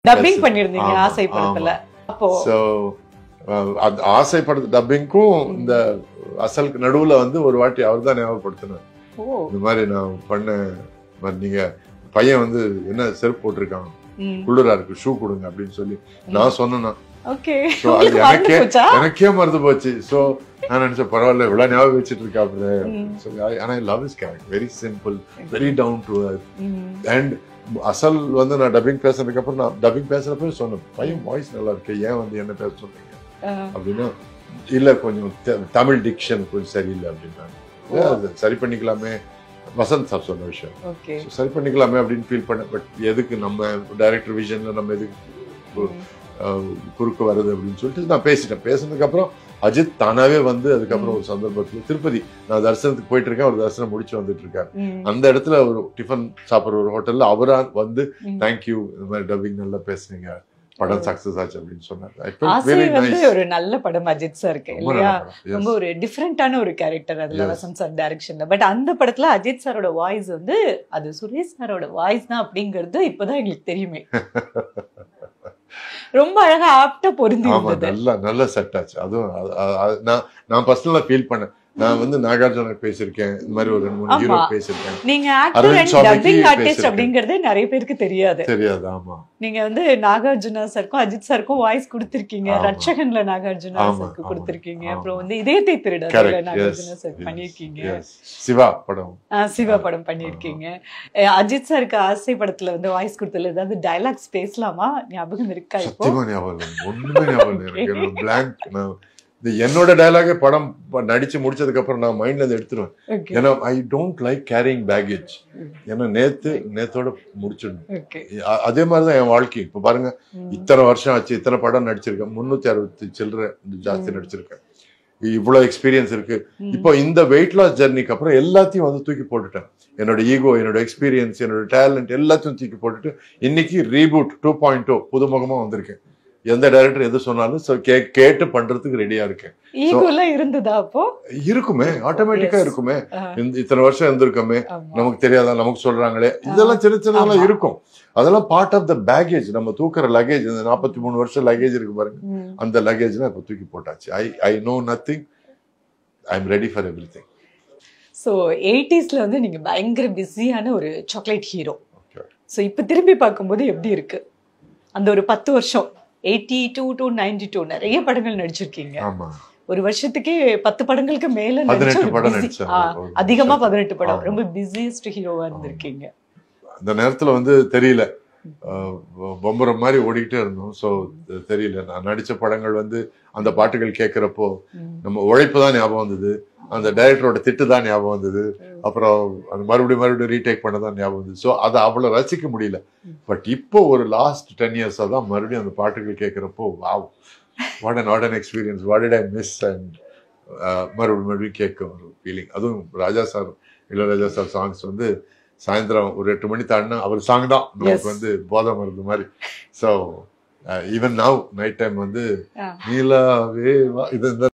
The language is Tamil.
டப்பிங் பண்ணிருந்தீங்க ஆசை படத்துல. அப்போ சோ அந்த ஆசை படத்து டப்பிங்க்கும் இந்த அசலுக்கு நடுவுல வந்து ஒரு வாட்டி அவர் தான் ஞாபகப்படுத்தினார். இந்த மாதிரி நான் பண்ண நீங்க பையன் வந்து என்ன செருப்பு போட்டிருக்காங்க, குளிரா இருக்கு, ஷூ கொடுங்க அப்படின்னு சொல்லி நான் சொன்னேன்னா எனக்கே மறந்து போச்சு. சோ நான் நினைச்சேன் பரவாயில்ல இவ்வளவு ஞாபகம் வச்சுட்டு இருக்கா அப்படின்னு சொல்லி. ஆனா I love his character, very simple, very down to earth. And Asal வந்து நான் டப்பிங் பேசுறதுக்கு அப்புறம் நான் டப்பிங் பேசுறப்ப சொன்னேன், பையன் வாய்ஸ் நல்லா இருக்கு, ஏன் வந்து என்ன பேச சொல்றீங்க அப்படின்னா, இல்ல கொஞ்சம் தமிழ் டிக்ஷன் கொஞ்சம் சரியில்லை அப்படின்னாங்க. சரி பண்ணிக்கலாமே, வசந்த் சார் சொன்ன விஷயம், சரி பண்ணிக்கலாமே அப்படின்னு ஃபீல் பண்ண. பட் எதுக்கு நம்ம டைரக்டர் விஷன்ல நம்ம எதுக்கு குறுக்க வருது அப்படின்னு சொல்லிட்டு நான் பேசிட்டேன். பேசினதுக்கு அப்புறம் அஜித் தானாவே வந்து அதுக்கப்புறம் ஒரு சந்தர்ப்பத்துல திருப்பதி நான் தரிசனத்துக்கு போயிட்டு இருக்கேன், ஒரு தரிசனம் முடிச்சு வந்துட்டு இருக்காரு. அந்த இடத்துல ஒரு டிஃபன் சாப்பிட்ற ஒரு ஹோட்டல்ல அவரா வந்து தேங்க்யூ, இந்த மாதிரி டப்பிங் நல்லா பேசுனீங்க, படம் சக்சஸ் ஆச்சு அப்படின்னு சொன்னாரு. ஒரு நல்ல படம் அஜித் சாருக்கு இல்லையா, ரொம்ப ஒரு டிஃபரெண்டான ஒரு கேரக்டர் அதுல வசந்த் சார் டைரக்ஷன்ல. பட் அந்த படத்துல அஜித் சாரோட வாய்ஸ் வந்து அது சுரேஷ் சாரோட வாய்ஸ் தான் அப்படிங்கிறது இப்பதான் எங்களுக்கு தெரியுமே. ரொம்ப அழகா ஆப்டா பொருந்தி இருந்தது. நல்ல செட் ஆச்சு. அதுவும் நான் பர்சனலா ஃபீல் பண்ணேன். நான் வந்து நாகார்ஜுன பேசியிருக்கேன், இந்த மாதிரி ஒரு 2-3 ஹீரோ பேசியிருக்கேன். நீங்க ஆக்டர் அண்ட் டப்பிங் ஆர்டிஸ்ட் அப்படிங்கறதே நிறைய பேருக்கு தெரியாது. ஆமா. நீங்க வந்து நாகார்ஜுனா சாருக்கும் அஜித் சாருக்கும் வாய்ஸ் கொடுத்திருக்கீங்க, ரட்சகன்ல நாகார்ஜுனா சாருக்கு கொடுத்திருக்கீங்க, அப்புறம் வந்து இதயத்தை திருடர்ல நாகார்ஜுனா சார் பண்ணிருக்கீங்க, சிவா படம் பண்ணிருக்கீங்க. அஜித் சாருக்கு ஆசை படத்துல வந்து வாய்ஸ் கொடுத்ததுல ஏதாவது டயலாக்ஸ் பேசலாமா, ஞாபகம் இருக்கா? இப்போ ஒண்ணுமே ஞாபகம் இல்லை, பிளாங்க். என்னோட டயலாக படம் நடிச்சு முடிச்சதுக்கு அப்புறம் நான் மைண்ட்ல இருந்து எடுத்துருவேன். ஏன்னா I don't like carrying baggage. ஏன்னா நேத்தோட முடிச்சிடணும். அதே மாதிரிதான் என் வாழ்க்கை. இப்ப பாருங்க, இத்தனை வருஷம் ஆச்சு, இத்தனை படம் நடிச்சிருக்கேன், 360 சில்லற ஜாஸ்தி நடிச்சிருக்கேன், இவ்வளவு எக்ஸ்பீரியன்ஸ் இருக்கு. இப்போ இந்த வெயிட் லாஸ் ஜெர்னிக்கு அப்புறம் எல்லாத்தையும் வந்து தூக்கி போட்டுட்டேன். என்னோட ஈகோ, என்னோட எக்ஸ்பீரியன்ஸ், என்னோட டேலண்ட் எல்லாத்தையும் தூக்கி போட்டுட்டு இன்னைக்கு ரீபூட் 2.0 புதுமுகமா வந்திருக்கேன். எந்த டைரக்டர் எது சொன்னாலும் கேட்டு பண்றதுக்கு ரெடியா இருக்கேன். இருந்ததா? அப்போ இருக்குமே, ஆட்டோமேட்டிக்கா இருக்குமே. இத்தனை வருஷம் இருந்திருக்கோமே, நமக்கு தெரியாதா, நமக்கு சொல்றாங்களே, இதெல்லாம் சின்ன சின்னதெல்லாம் இருக்கும். அதெல்லாம் பார்ட் ஆஃப் த பேகேஜ், நம்ம தூக்குற லக்கேஜ். இந்த 43 வருஷம் லக்கேஜ் இருக்கு பாருங்க, அந்த லக்கேஜ்லாம் இப்ப தூக்கி போட்டாச்சு. I know nothing, I am ready for everything. So 80ஸ்ல வந்து நீங்க பயங்கர பிஸியான ஒரு சாக்லேட் ஹீரோ. ஸோ இப்ப திரும்பி பார்க்கும்போது எப்படி இருக்கு அந்த ஒரு 10 வருஷம்? 82 to 92 நிறைய படங்கள் நடிச்சிருக்கீங்க. ஒரு வருஷத்துக்கே 10 படங்களுக்கு மேல அதிகமா 18 படம். ரொம்ப பிஸியஸ்ட் ஹீரோவா இருந்திருக்கீங்க. அந்த நேரத்துல வந்து தெரியல, பொம்பரம் மாதிரி ஓடிக்கிட்டே இருந்தோம். ஸோ தெரியல, நான் நடிச்ச படங்கள் வந்து அந்த பாட்டுகள் கேட்கிறப்போ நம்ம உழைப்பு தான் ஞாபகம் வந்தது, அந்த டைரக்டரோட திட்டு தான் ஞாபகம் வந்தது, அப்புறம் அது மறுபடியும் ரீடேக் பண்ணதான் ஞாபகம் வந்தது. ஸோ அதை அவ்வளவு ரசிக்க முடியல. பட் இப்போ ஒரு லாஸ்ட் 10 இயர்ஸா தான் மறுபடியும் அந்த பாட்டுகள் கேட்கிறப்போ wow, what an experience, what did I miss, and மறுபடியும் கேட்க ஒரு ஃபீலிங். அதுவும் Raja sir, Ilaiyaraaja sir songs வந்து சாயந்தரம் ஒரு 8 மணி தாண்டினா அவர் சாங் தான் நமக்கு வந்து போதை மருந்து மாதிரி. So even now night time வந்து நீலாவே இது